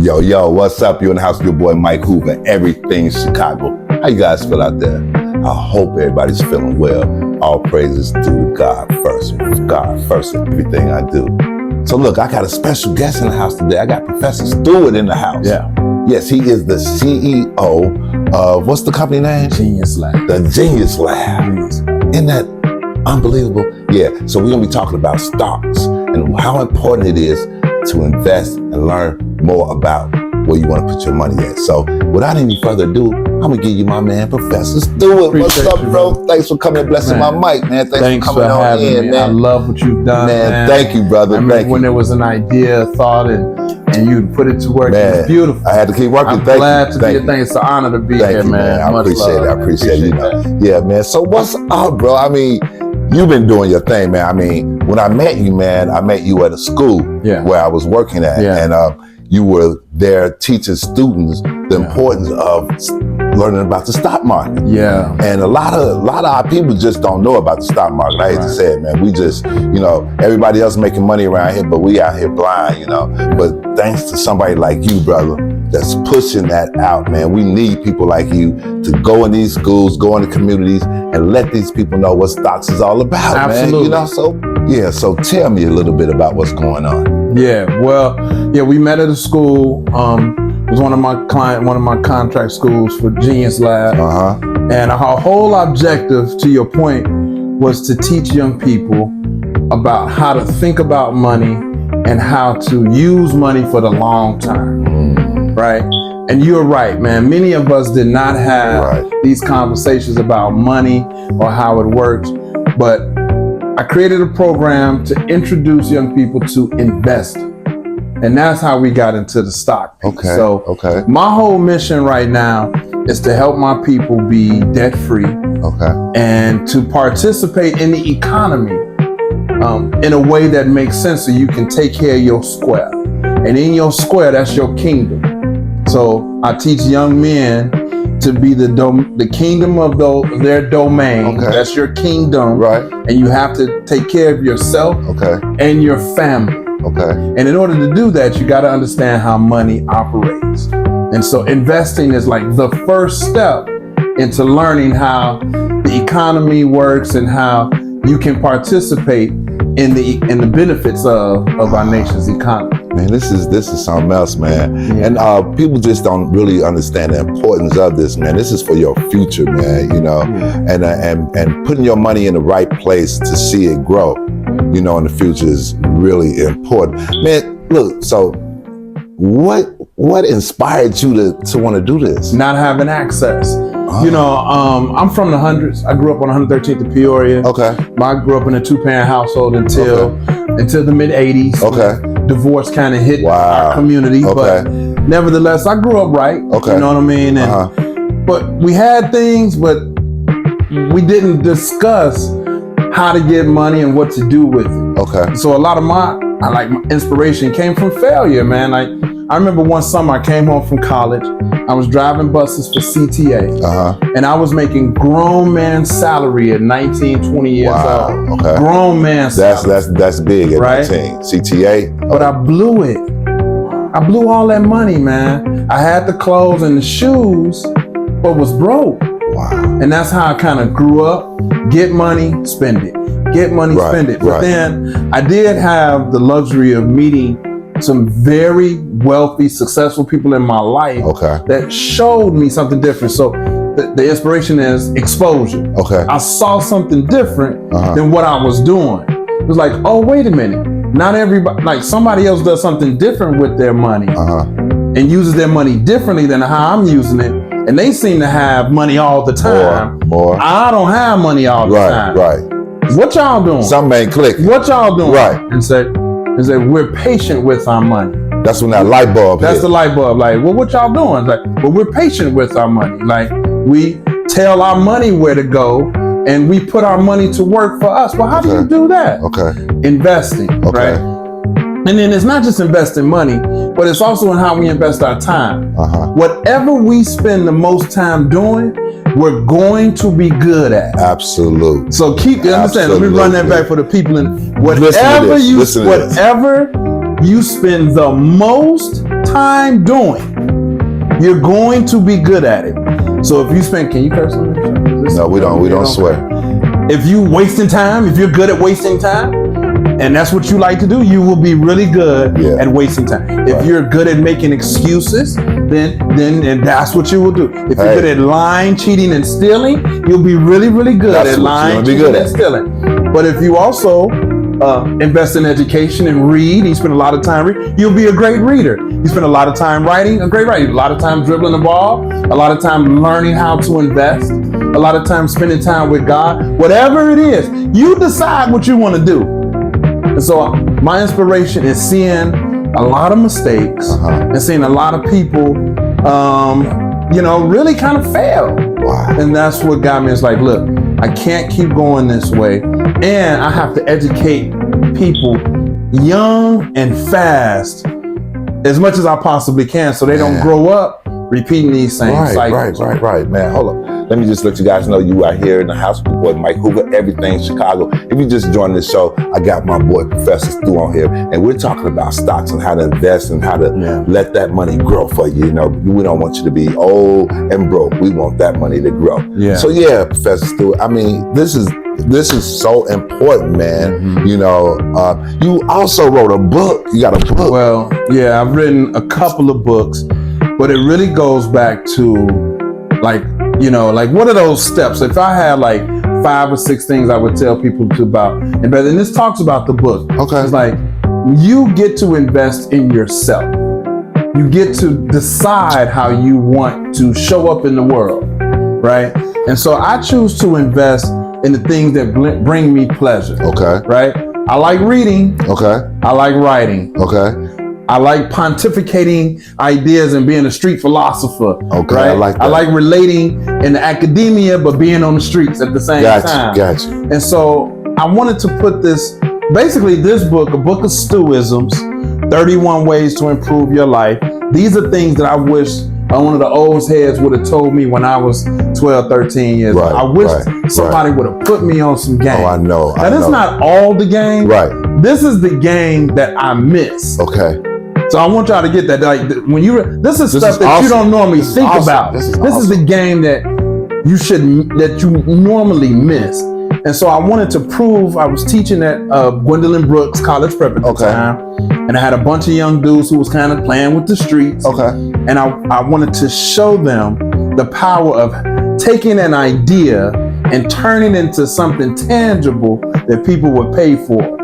Yo, what's up? You're in the house with your boy Mike Hoover, everything Chicago. How you guys feel out there? I hope everybody's feeling well. All praises to God first. God first in everything I do. So look, I got a special guest in the house today. I got Professor Stewart in the house. Yeah. Yes, he is the CEO of, what's the company name? Genius Lab. The Genius Lab. Isn't that unbelievable? Yeah, so we're gonna be talking about stocks and how important it is to invest and learn more about where you want to put your money at. So without any further ado, I'm gonna give you my man, Professor Stewart. What's up, bro? Thanks for coming and blessing my mic, man. Thanks for coming on in, man. I love what you've done, man. Thank you, brother. I remember when there was an idea, thought, and you put it to work. Man, it's beautiful. I had to keep working. I'm glad to be a thing. It's an honor to be here, man. I appreciate it. I appreciate it. Yeah, man. So what's up, bro? I mean, you've been doing your thing, man. I mean, when I met you, man, I met you at a school where I was working at, and you were there teaching students the importance of learning about the stock market. Yeah. And a lot of our people just don't know about the stock market. I hate to say it, man. We just, everybody else making money around here, but we out here blind, But thanks to somebody like you, brother, that's pushing that out, man. We need people like you to go in these schools, go in the communities, and let these people know what stocks is all about, Absolutely. man. So tell me a little bit about what's going on. We met at a school. It was one of my contract schools for Genius Lab. And our whole objective, to your point, was to teach young people about how to think about money and how to use money for the long term, right? And you're right, man. Many of us did not have these conversations about money or how it works, but I created a program to introduce young people to investing. And that's how we got into the stock piece. My whole mission right now is to help my people be debt free and to participate in the economy in a way that makes sense so you can take care of your square. And in your square, that's your kingdom. So I teach young men to be the kingdom of their domain. That's your kingdom. Right. And you have to take care of yourself and your family. And in order to do that, you got to understand how money operates. And so investing is like the first step into learning how the economy works and how you can participate in the benefits of our nation's economy. Man, this is something else, man. And people just don't really understand the importance of this, man. This is for your future, man, and putting your money in the right place to see it grow, in the future is really important. Man, look, so what inspired you to want to do this? Not having access. I'm from the hundreds. I grew up on 113th in Peoria. I grew up in a 2-parent household until the mid 80s. Divorce kind of hit our community, but nevertheless, I grew up right. You know what I mean? And, but we had things, but we didn't discuss how to get money and what to do with it. So a lot of my inspiration came from failure, man. I remember one summer I came home from college. I was driving buses for CTA, and I was making grown man salary at 19, 20 years old. Grown man salary. That's big at 19. CTA. But I blew it. I blew all that money, man. I had the clothes and the shoes, but was broke. And that's how I kind of grew up. Get money, spend it. Get money, spend it. But then I did have the luxury of meeting some very wealthy, successful people in my life that showed me something different. So the inspiration is exposure. I saw something different than what I was doing. It was like, oh, wait a minute. Not everybody, somebody else does something different with their money and uses their money differently than how I'm using it. And they seem to have money all the time. I don't have money all the time. What y'all doing? Something ain't clicking. What y'all doing? And say, we're patient with our money. That's when that light bulb That's the light bulb. What y'all doing? We're patient with our money. We tell our money where to go and we put our money to work for us. Well, how do you do that? Investing, right? And then it's not just investing money, but it's also in how we invest our time. Whatever we spend the most time doing, we're going to be good at. Absolutely. So keep understand. Let me run that back for the people. Whatever you spend the most time doing, you're going to be good at it. So if you spend, can you curse on this? No, we don't swear. If you wasting time, if you're good at wasting time, and that's what you like to do, you will be really good at wasting time. If you're good at making excuses, then and that's what you will do. If you're good at lying, cheating, and stealing, you'll be really, really good at lying, cheating, and stealing. But if you also invest in education and read, you spend a lot of time reading, you'll be a great reader. You spend a lot of time writing, a great writer. A lot of time dribbling the ball, a lot of time learning how to invest, a lot of time spending time with God. Whatever it is, you decide what you want to do. And so my inspiration is seeing a lot of mistakes and seeing a lot of people, really kind of fail. Wow. And that's what got me. It's like, look, I can't keep going this way. And I have to educate people young and fast as much as I possibly can so they don't grow up repeating these same cycles. Right, man. Hold on. Let me just let you guys know you are here in the house with the boy Mike Hoover, Everything Chicago. If you just joined the show, I got my boy Professor Stu on here, and we're talking about stocks and how to invest and how to let that money grow for you. You know, we don't want you to be old and broke. We want that money to grow. Yeah. So yeah, Professor Stu, I mean, this is so important, man. You know, you also wrote a book. You got a book. Well, yeah, I've written a couple of books, but it really goes back to like what are those steps? If I had like 5 or 6 things I would tell people about, and this talks about the book. Okay. It's like you get to invest in yourself. You get to decide how you want to show up in the world, right? And so I choose to invest in the things that bring me pleasure. Okay. Right? I like reading. Okay. I like writing. Okay. I like pontificating ideas and being a street philosopher. Okay, right? I like that. I like relating in academia, but being on the streets at the same time. Gotcha. And so I wanted to put this book, a book of Stuisms, 31 ways to improve your life. These are things that I wish one of the old heads would have told me when I was 12, 13 years old. I wish somebody would have put me on some game. Oh, I know. Now, this is not all the game. Right. This is the game that I miss. Okay. So I want y'all to get that. Like when this is stuff that awesome. You don't normally think about. This is the game that you normally miss. And so I wanted to prove. I was teaching at Gwendolyn Brooks College Prep at the time, and I had a bunch of young dudes who was kind of playing with the streets. Okay. And I wanted to show them the power of taking an idea and turning it into something tangible that people would pay for.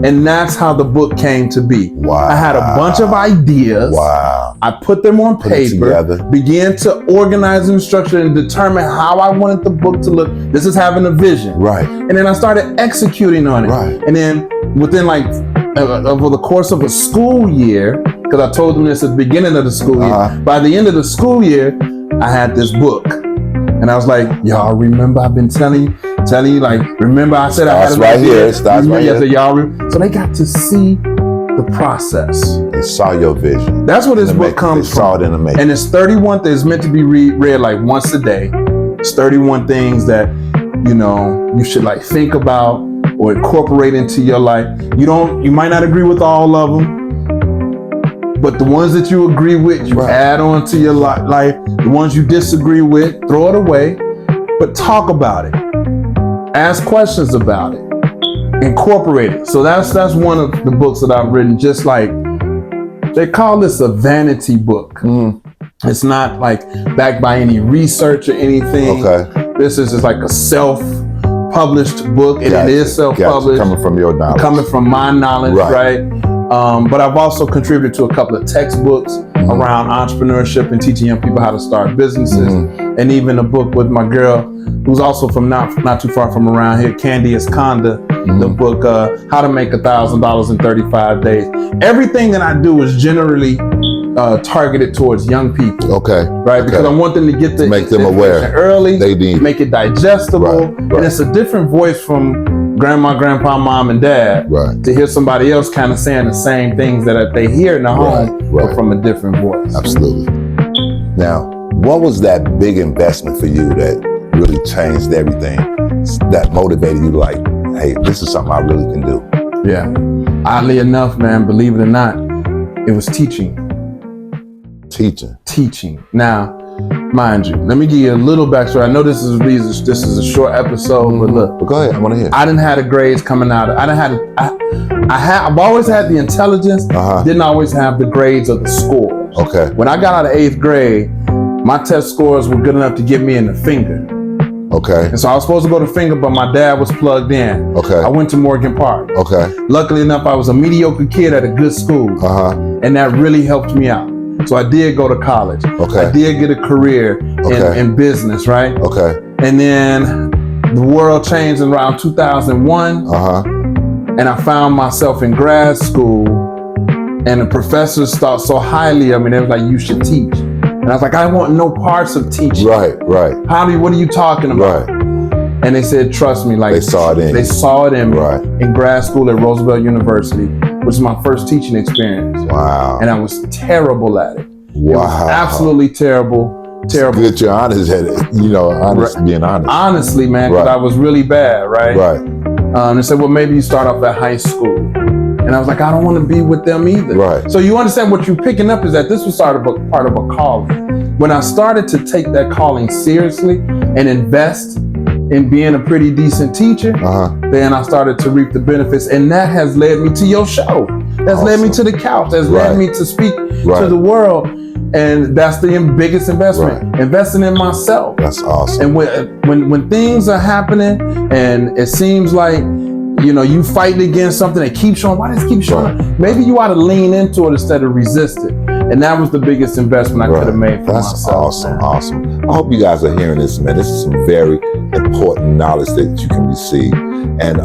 And that's how the book came to be. Wow. I had a bunch of ideas. Wow. I put them on paper, began to organize and structure and determine how I wanted the book to look. This is having a vision. Right. And then I started executing on it. Right. And then within over the course of a school year, because I told them this at the beginning of the school year, by the end of the school year, I had this book. And I was like, y'all remember I've been telling you, like, remember I said I had right here. Starts right here. So they got to see the process. They saw your vision. That's what this book comes from. They saw it in the making. And it's 31 things. It's meant to be read like once a day. It's 31 things that, you should like think about or incorporate into your life. You might not agree with all of them, but the ones that you agree with, you add on to your life. The ones you disagree with, throw it away, but talk about it. Ask questions about it. Incorporate it. So that's one of the books that I've written. Just like they call this a vanity book. It's not like backed by any research or anything. Okay. This is just like a self-published book, and it is self-published. Coming from your knowledge. Coming from my knowledge, right? But I've also contributed to a couple of textbooks around entrepreneurship and teaching young people how to start businesses, and even a book with my girl, who's also from not too far from around here, Candy Esconda, the book How to Make $1,000 in 35 Days. Everything that I do is generally targeted towards young people. Okay. Right? Because I want them to get the make them aware early, they need, make it digestible, and it's a different voice from grandma, grandpa, mom, and dad to hear somebody else kind of saying the same things that they hear in the home, but from a different voice. Absolutely. Now, what was that big investment for you that really changed everything, that motivated you to like, hey, this is something I really can do? Yeah. Oddly enough, man, believe it or not, it was teaching. Teaching. Now, mind you, let me give you a little backstory. I know this is a short episode, but look. But go ahead, I want to hear. I didn't have the grades coming out. I've always had the intelligence. Didn't always have the grades or the scores. Okay. When I got out of 8th grade, my test scores were good enough to get me in the finger. Okay. And so I was supposed to go to finger, but my dad was plugged in. Okay. I went to Morgan Park. Okay. Luckily enough, I was a mediocre kid at a good school. And that really helped me out. So I did go to college. Okay. I did get a career in business, right? Okay. And then the world changed in around 2001. And I found myself in grad school, and the professors thought so highly of me. They was like, you should teach. And I was like, I want no parts of teaching. Right. What are you talking about? Right. And they said, trust me, like they saw it in me right. in grad school at Roosevelt University, which was my first teaching experience. Wow. And I was terrible at it. Wow. It was absolutely terrible. It's good you're honest at it, being honest. Honestly, man, because I was really bad, right? Right. They said, well, maybe you start off at high school. And I was like, I don't want to be with them either. Right. So you understand what you're picking up is that this was part of a calling. When I started to take that calling seriously and invest in being a pretty decent teacher, then I started to reap the benefits. And that has led me to your show. That's led me to the couch. That's led me to speak to the world. And that's the biggest investment, investing in myself. That's awesome. And when things are happening and it seems like, you fighting against something that keeps showing, why does it keep showing? Maybe you ought to lean into it instead of resist it. And that was the biggest investment I could have made for myself. That's awesome. I hope you guys are hearing this, man. This is some very important knowledge that you can receive. And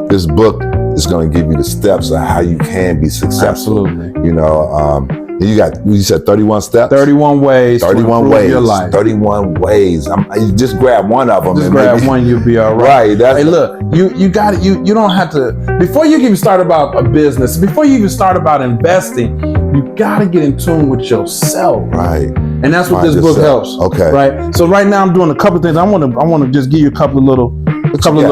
this book is going to give you the steps of how you can be successful. Absolutely. You said 31 steps? 31 ways. 31 ways. Your life. 31 ways. You just grab one of them. Just grab one, you'll be all right. Right. Hey, look, you got it. You don't have to, before you even start about a business, before you even start about investing, you got to get in tune with yourself. Right. And that's what this book helps. Okay. Right. So right now I'm doing a couple things. I want to just give you a couple of little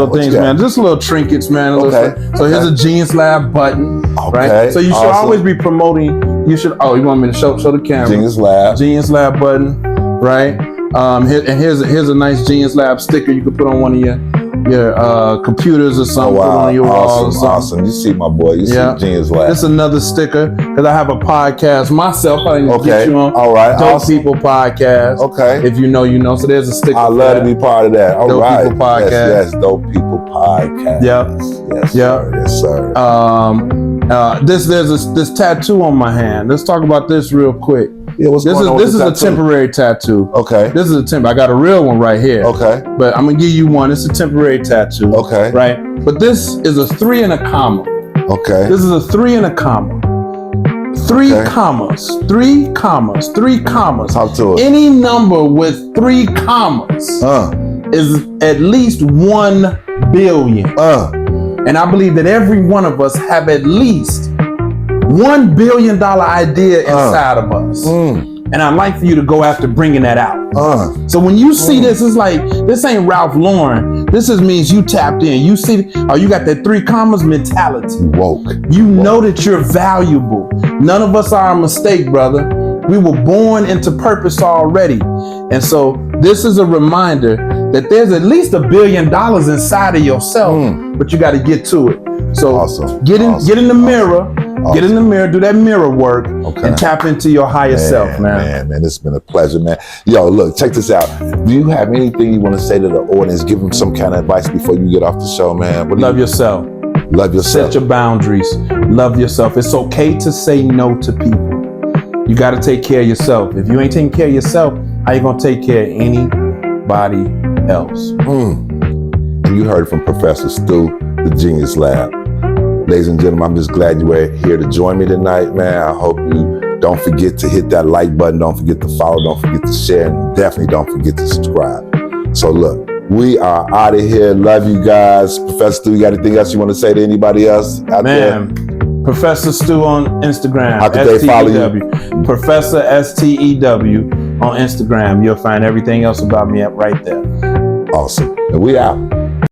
things, man. Just little trinkets, man. Okay. So here's a Genius Lab button. Okay. Right. So you should always be promoting. You want me to show the camera? Genius Lab button. Right. Here's a nice Genius Lab sticker you can put on one of your computers or something. Put on your wall or something. Awesome. You see my boy. You see Genius Lab. This is another sticker because I have a podcast myself. I didn't get you on. All right. Dope People Podcast. Okay. If you know, you know. So there's a sticker. I love to be part of that. All right. Dope People Podcast. Yes, Dope People Podcast. Yep. Yes, sir. This tattoo on my hand. Let's talk about this real quick. Yeah, this is a temporary tattoo. Okay. This is I got a real one right here. Okay. But I'm gonna give you one. It's a temporary tattoo. Okay. Right. But this is a 3 and a comma. Okay. This is a 3 and a comma. 3 commas. 3 commas. 3 commas. Talk to us. Any number with 3 commas is at least 1 billion. And I believe that every one of us have at least $1 billion idea inside of us. And I'd like for you to go after bringing that out. So when you see this, it's like, this ain't Ralph Lauren. This means you tapped in. You see, you got that 3 commas mentality. Woke. You know that you're valuable. None of us are a mistake, brother. We were born into purpose already. And so this is a reminder that there's at least $1 billion inside of yourself, but you got to get to it. So get in the mirror. Get in the mirror, do that mirror work, and tap into your higher self, man. Man, it's been a pleasure, man. Yo, look, check this out. Do you have anything you want to say to the audience? Give them some kind of advice before you get off the show, man. Love yourself. Love yourself. Set your boundaries. Love yourself. It's okay to say no to people. You got to take care of yourself. If you ain't taking care of yourself, how you going to take care of anybody else? And you heard from Professor Stu, the Genius Lab. Ladies and gentlemen, I'm just glad you were here to join me tonight, man. I hope you don't forget to hit that like button. Don't forget to follow. Don't forget to share. And definitely don't forget to subscribe. So look, we are out of here. Love you guys. Professor Stu, you got anything else you want to say to anybody else out there? Professor Stu on Instagram. How could they follow you? Professor STEW on Instagram. You'll find everything else about me right there. Awesome. And we out.